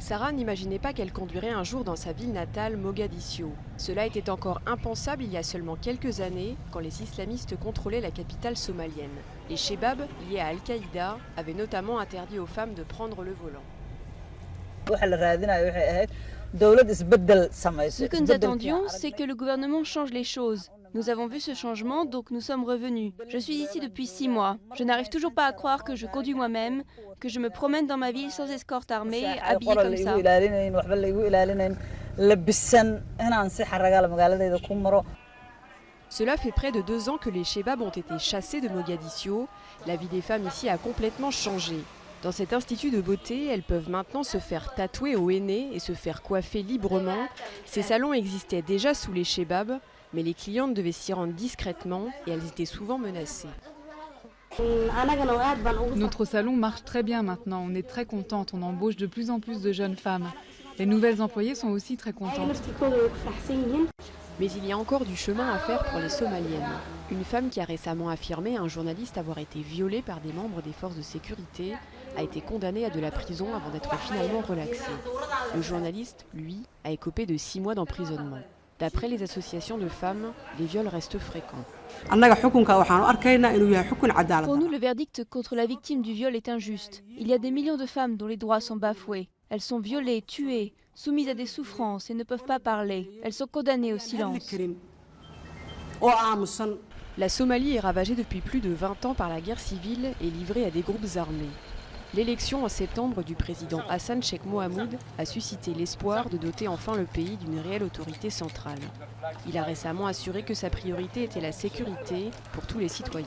Sarah n'imaginait pas qu'elle conduirait un jour dans sa ville natale, Mogadiscio. Cela était encore impensable il y a seulement quelques années, quand les islamistes contrôlaient la capitale somalienne. Les Chebabs, liés à Al-Qaïda, avaient notamment interdit aux femmes de prendre le volant. Ce que nous attendions, c'est que le gouvernement change les choses. Nous avons vu ce changement, donc nous sommes revenus. Je suis ici depuis 6 mois. Je n'arrive toujours pas à croire que je conduis moi-même, que je me promène dans ma ville sans escorte armée, habillée comme ça. Cela fait près de 2 ans que les Chebabs ont été chassés de Mogadiscio. La vie des femmes ici a complètement changé. Dans cet institut de beauté, elles peuvent maintenant se faire tatouer au henné et se faire coiffer librement. Ces salons existaient déjà sous les Chebabs, mais les clientes devaient s'y rendre discrètement et elles étaient souvent menacées. Notre salon marche très bien maintenant, on est très contente, on embauche de plus en plus de jeunes femmes. Les nouvelles employées sont aussi très contentes. Mais il y a encore du chemin à faire pour les Somaliennes. Une femme qui a récemment affirmé à un journaliste avoir été violée par des membres des forces de sécurité a été condamnée à de la prison avant d'être finalement relaxée. Le journaliste, lui, a écopé de 6 mois d'emprisonnement. D'après les associations de femmes, les viols restent fréquents. Pour nous, le verdict contre la victime du viol est injuste. Il y a des millions de femmes dont les droits sont bafoués. Elles sont violées, tuées, soumises à des souffrances et ne peuvent pas parler. Elles sont condamnées au silence. La Somalie est ravagée depuis plus de 20 ans par la guerre civile et livrée à des groupes armés. L'élection en septembre du président Hassan Sheikh Mohamud a suscité l'espoir de doter enfin le pays d'une réelle autorité centrale. Il a récemment assuré que sa priorité était la sécurité pour tous les citoyens.